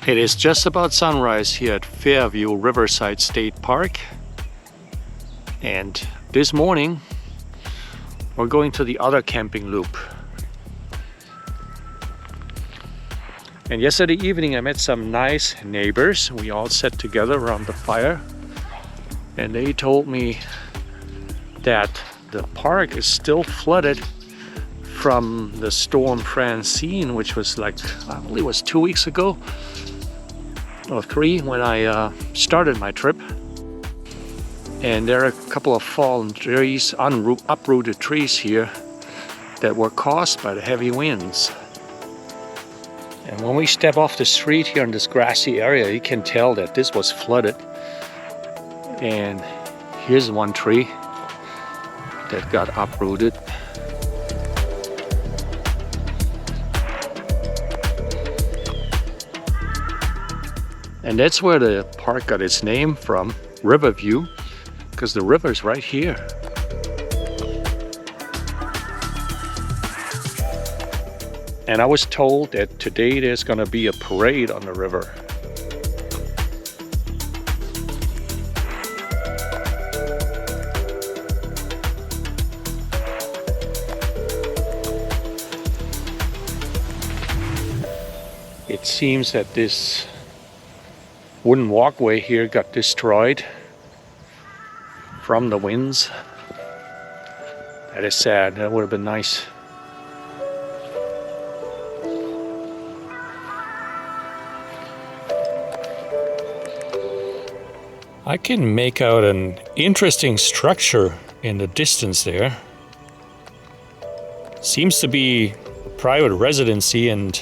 It is just about sunrise here at Fairview Riverside State Park, and this morning we're going to the other camping loop. And yesterday evening I met some nice neighbors. We all sat together around the fire and they told me that the park is still flooded from the storm Francine, which was like, I believe it was 2 weeks ago or 3 when I started my trip. And there are a couple of fallen trees, uprooted trees here that were caused by the heavy winds. And when we step off the street here in this grassy area, you can tell that this was flooded. And here's one tree that got uprooted. And that's where the park got its name from, Riverview, because the river's right here. And I was told that today there's gonna be a parade on the river. It seems that this wooden walkway here got destroyed from the winds. That is sad. That would have been nice. I can make out an interesting structure in the distance there. Seems to be private residency, and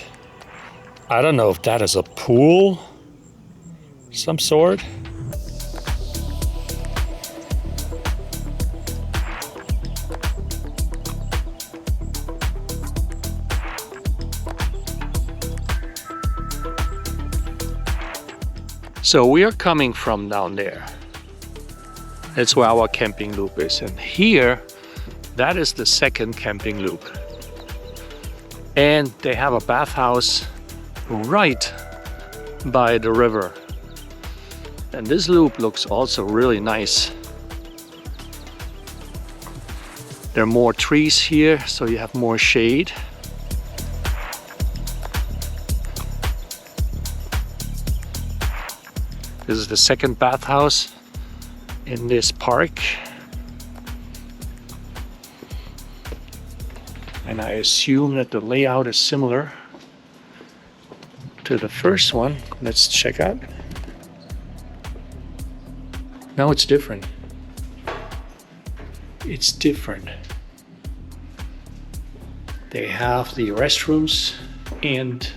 I don't know if that is a pool of some sort. So we are coming from down there. That's where our camping loop is. And here, that is the second camping loop. And they have a bathhouse right by the river. And this loop looks also really nice. There are more trees here, so you have more shade. This is the second bathhouse in this park. And I assume that the layout is similar to the first one. Let's check out. No, it's different. It's different. They have the restrooms and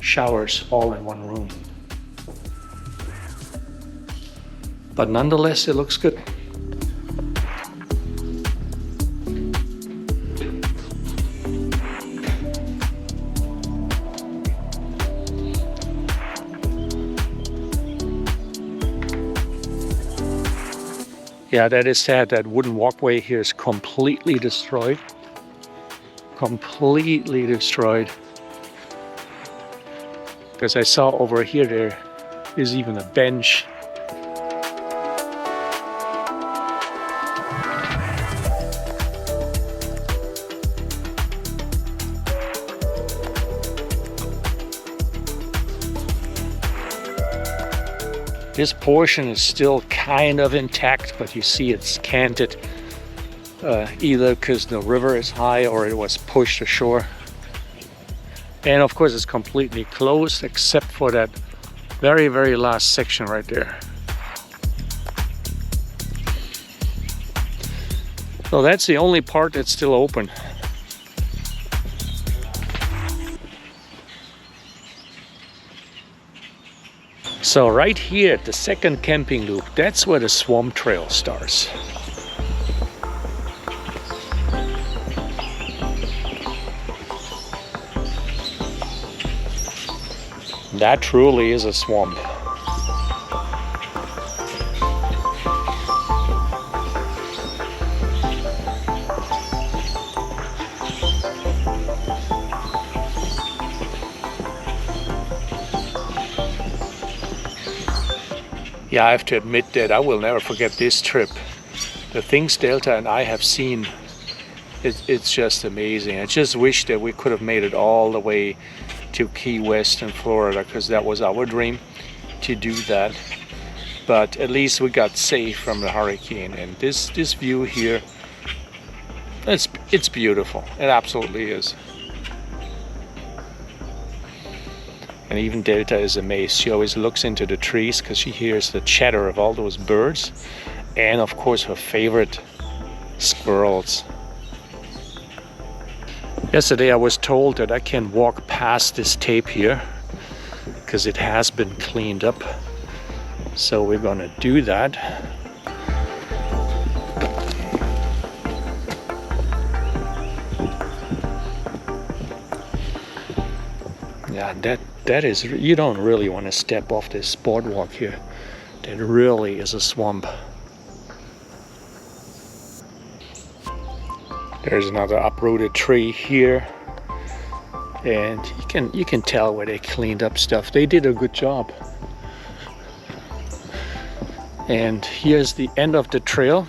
showers all in one room. But nonetheless, it looks good. Yeah, that is sad. That wooden walkway here is completely destroyed. Completely destroyed. Because I saw over here there is even a bench. This portion is still kind of intact, but you see it's canted either because the river is high or it was pushed ashore. And of course it's completely closed except for that very, very last section right there. So that's the only part that's still open. So right here at the second camping loop, that's where the swamp trail starts. That truly is a swamp. Yeah, I have to admit that I will never forget this trip. The things Delta and I have seen, it's just amazing. I just wish that we could have made it all the way to Key West in Florida, because that was our dream to do that. But at least we got safe from the hurricane, and this view here, it's beautiful. It absolutely is. And even Delta is amazed. She always looks into the trees because she hears the chatter of all those birds, and of course her favorite, squirrels. Yesterday I was told that I can walk past this tape here because it has been cleaned up. So we're gonna do that. Yeah, that is, you don't really want to step off this boardwalk here. That really is a swamp. There's another uprooted tree here, and you can tell where they cleaned up stuff. They did a good job. And here's the end of the trail,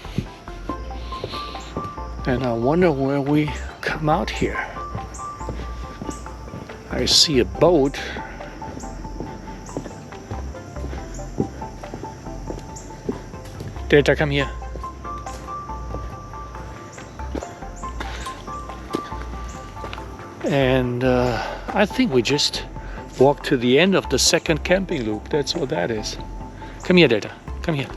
and I wonder where we come out here. I see a boat. Delta, come here. And I think we just walked to the end of the second camping loop. That's what that is. Come here, Delta. Come here.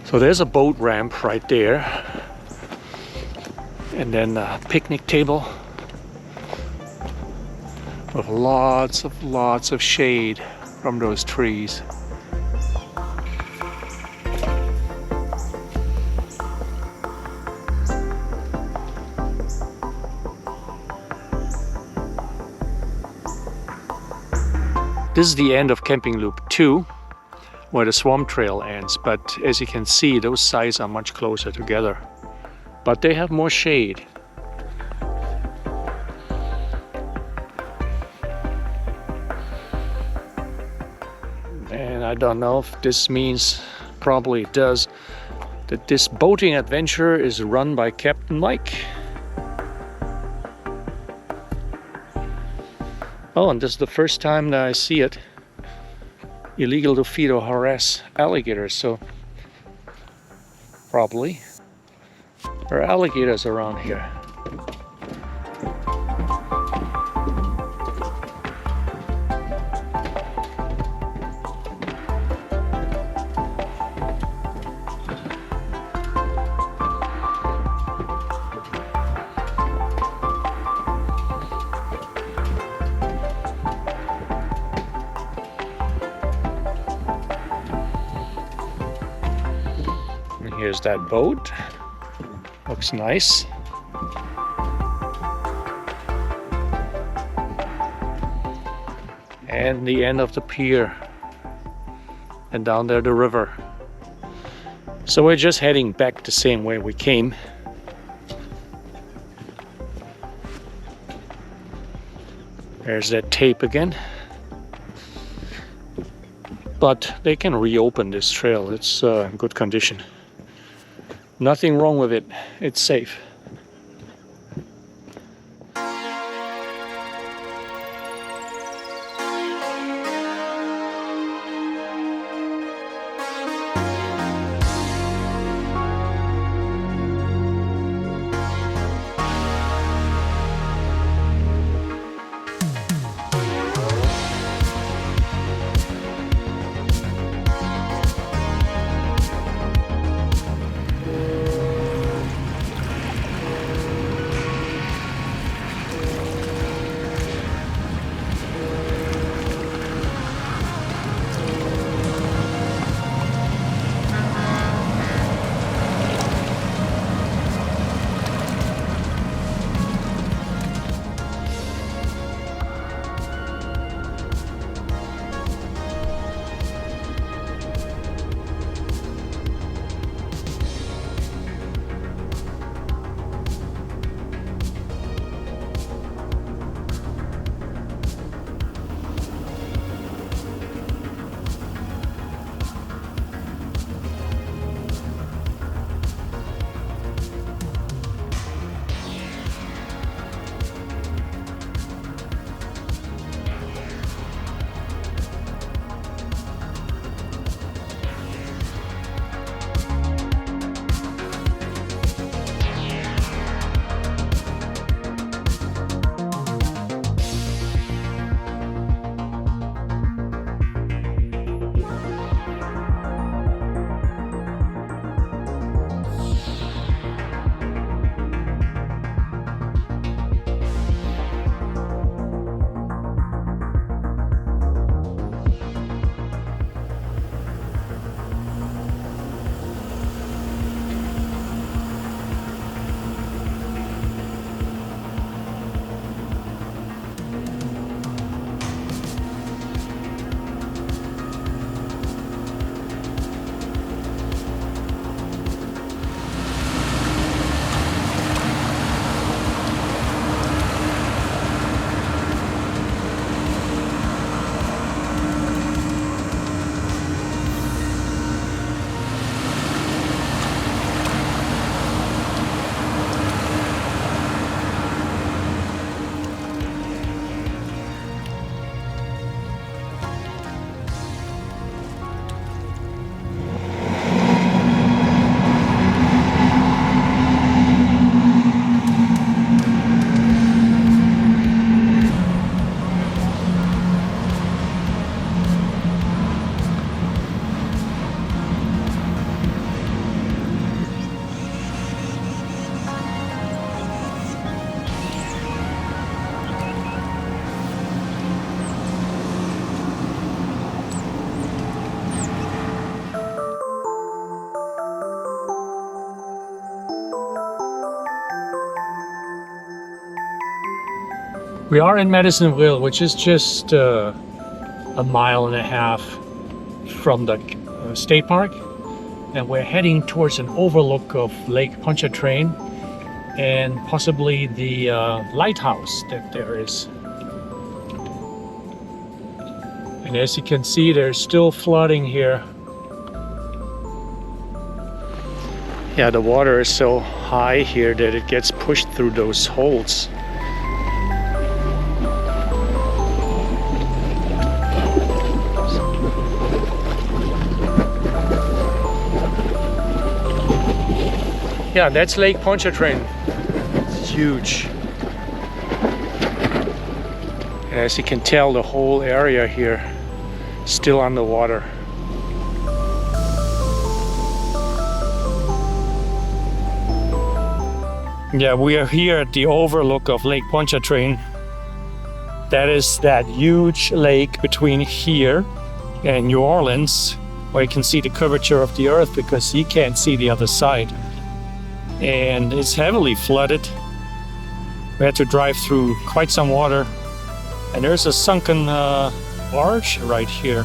So there's a boat ramp right there. And then a picnic table with lots of shade from those trees. This is the end of camping loop 2, where the swamp trail ends, but as you can see, those sites are much closer together, but they have more shade. And I don't know if this means, probably it does, that this boating adventure is run by Captain Mike. Oh, and this is the first time that I see it. Illegal to feed or harass alligators, so probably there are alligators around here. Here's that boat. Looks nice. And the end of the pier. And down there the river. So we're just heading back the same way we came. There's that tape again. But they can reopen this trail. It's in good condition. Nothing wrong with it. It's safe. We are in Madisonville, which is just a mile and a half from the state park, and we're heading towards an overlook of Lake Ponchartrain and possibly the lighthouse that there is. And as you can see, there's still flooding here. Yeah, the water is so high here that it gets pushed through those holes. Yeah, that's Lake Ponchartrain. It's huge. And as you can tell, the whole area here is still underwater. Yeah, we are here at the overlook of Lake Ponchartrain. That is that huge lake between here and New Orleans, where you can see the curvature of the earth because you can't see the other side. And it's heavily flooded. We had to drive through quite some water. And there's a sunken barge right here.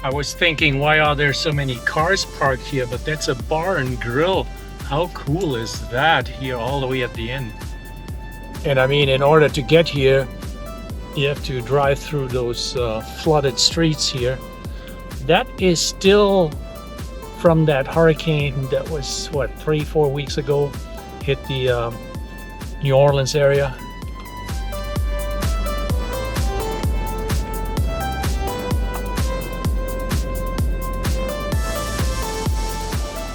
I was thinking, why are there so many cars parked here? But that's a bar and grill. How cool is that here all the way at the end? And I mean, in order to get here, you have to drive through those flooded streets here. That is still from that hurricane that was, what, 3-4 weeks ago, hit the New Orleans area.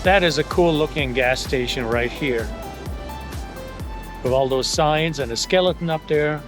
That is a cool looking gas station right here, with all those signs and a skeleton up there.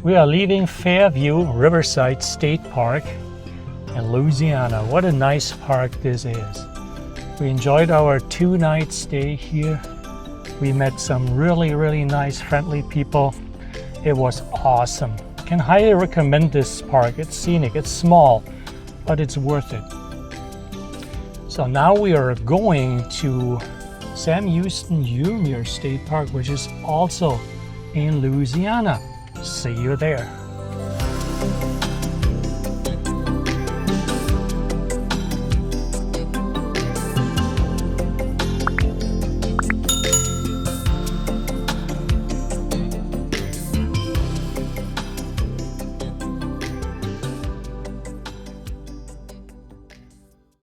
We are leaving Fairview Riverside State Park in Louisiana. What a nice park this is. We enjoyed our 2-night stay here. We met some really nice friendly people. It was awesome. Can highly recommend this park. It's scenic, it's small, but it's worth it. So now we are going to Sam Houston Jr. State Park, which is also in Louisiana. See you there.